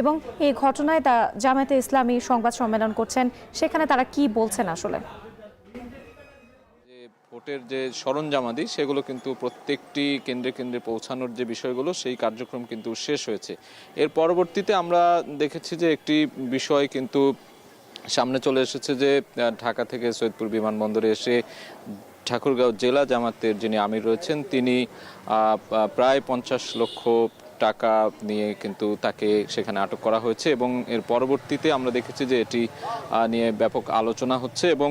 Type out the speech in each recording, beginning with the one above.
এবং এই ঘটনায় জামায়াতে ইসলামী সংবাদ সম্মেলন করছেন, সেখানে তারা কি বলছেন আসলে? ভোটের যে সরঞ্জামাদি সেগুলো কিন্তু প্রত্যেকটি কেন্দ্রে কেন্দ্রে পৌঁছানোর যে বিষয়গুলো সেই কার্যক্রম কিন্তু শেষ হয়েছে। এর পরবর্তীতে আমরা দেখেছি যে একটি বিষয় কিন্তু সামনে চলে এসেছে যে ঢাকা থেকে সৈয়দপুর বিমানবন্দরে এসে ঠাকুরগাঁও জেলা জামাতের যিনি আমির রয়েছেন তিনি প্রায় 50 লক্ষ টাকা নিয়ে কিন্তু তাকে সেখানে আটক করা হয়েছে এবং এর পরবর্তীতে আমরা দেখেছি যে এটি নিয়ে ব্যাপক আলোচনা হচ্ছে এবং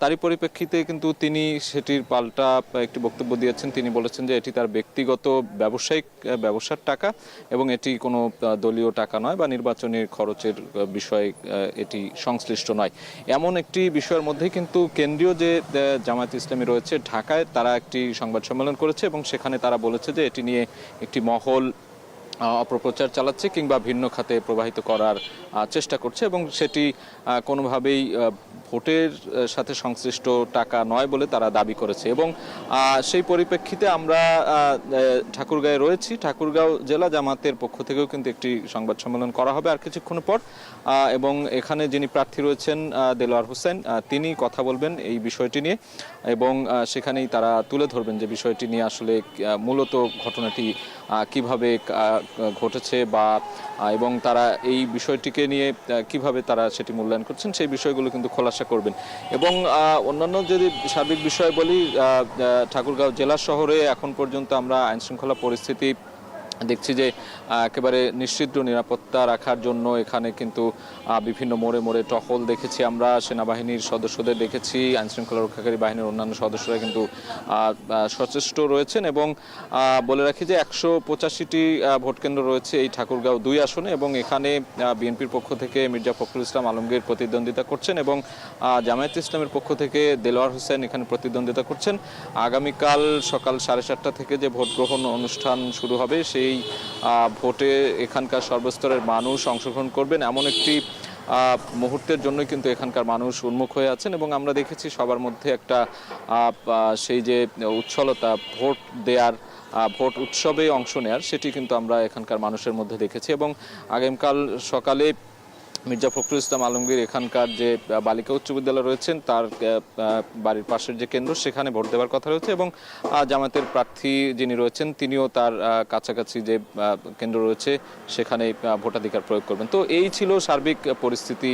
তারই পরিপ্রেক্ষিতে কিন্তু তিনি সেটির পাল্টা একটি বক্তব্য দিয়েছেন। তিনি বলেছেন যে এটি তার ব্যক্তিগত ব্যবসার টাকা এবং এটি কোনো দলীয় টাকা নয় বা নির্বাচনী খরচের বিষয়ে এটি সংশ্লিষ্ট নয়। এমন একটি বিষয়ের মধ্যে কিন্তু কেন্দ্রীয় যে জামায়াত ইসলামী রয়েছে ঢাকায়, তারা একটি সংবাদ সম্মেলন করেছে এবং সেখানে তারা বলেছে যে এটি নিয়ে একটি মহল অপপ্রচার চালাচ্ছে কিংবা ভিন্ন খাতে প্রবাহিত করার চেষ্টা করছে এবং সেটি কোনোভাবেই ভোটের সাথে সংশ্লিষ্ট টাকা নয় বলে তারা দাবি করেছে। এবং সেই পরিপ্রেক্ষিতে আমরা ঠাকুরগাঁয়ে রয়েছি। ঠাকুরগাঁও জেলা জামাতের পক্ষ থেকেও কিন্তু একটি সংবাদ সম্মেলন করা হবে আর কিছুক্ষণ পর, এবং এখানে যিনি প্রার্থী রয়েছেন দেলোয়ার হোসেন, তিনি কথা বলবেন এই বিষয়টি নিয়ে এবং সেখানেই তারা তুলে ধরবেন যে বিষয়টি নিয়ে আসলে মূলত ঘটনাটি কিভাবে ঘটেছে বা এবং তারা এই বিষয়টিকে নিয়ে কিভাবে তারা সেটি মূল্যায়ন করছেন সেই বিষয়গুলো কিন্তু খোলাসা করবেন। এবং অন্যান্য যদি সার্বিক বিষয় বলি, ঠাকুরগাঁও জেলা শহরে এখন পর্যন্ত আমরা আইনশৃঙ্খলা পরিস্থিতি দেখছি যে একেবারে নিশ্চিদ্র নিরাপত্তা রাখার জন্য এখানে কিন্তু বিভিন্ন মোড়ে মোড়ে টহল দেখেছি আমরা, সেনাবাহিনীর সদস্যদের দেখেছি, আইনশৃঙ্খলা রক্ষাকারী বাহিনীর অন্যান্য সদস্যরা কিন্তু সচেষ্ট রয়েছেন। এবং বলে রাখি যে 185টি ভোটকেন্দ্র রয়েছে এই ঠাকুরগাঁও 2 আসনে এবং এখানে বিএনপির পক্ষ থেকে মির্জা ফখরুল ইসলাম আলমগীর প্রতিদ্বন্দ্বিতা করছেন এবং জামায়াত ইসলামের পক্ষ থেকে দেলোয়ার হোসেন এখানে প্রতিদ্বন্দ্বিতা করছেন। আগামীকাল সকাল 7:30 থেকে যে ভোট গ্রহণ অনুষ্ঠান শুরু হবে সেই ভোটে এখানকার সর্বস্তরের মানুষ অংশগ্রহণ করবেন এমন একটি মুহূর্তের জন্য কিন্তু এখানকার মানুষ উন্মুখ হয়ে আছেন এবং আমরা দেখেছি সবার মধ্যে একটা সেই যে উচ্ছলতা ভোট দেওয়ার, ভোট উৎসবে অংশ নেয়ার, সেটি কিন্তু আমরা এখানকার মানুষের মধ্যে দেখেছি। এবং আগামীকাল সকালে মির্জা ফখরুল ইসলাম আলমগীর এখানকার যে বালিকা উচ্চ বিদ্যালয় রয়েছেন তার বাড়ির পাশের যে কেন্দ্র সেখানে ভোট দেওয়ার কথা রয়েছে এবং জামাতের প্রার্থী যিনি রয়েছেন তিনিও তার কাছাকাছি যে কেন্দ্র রয়েছে সেখানে ভোটাধিকার প্রয়োগ করবেন। তো এই ছিল সার্বিক পরিস্থিতি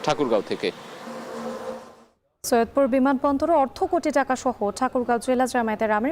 ঠাকুরগাঁও থেকে। সৈয়দপুর বিমানবন্দরে অর্ধ কোটি টাকা সহ ঠাকুরগাঁও জেলা জামায়াতের আমির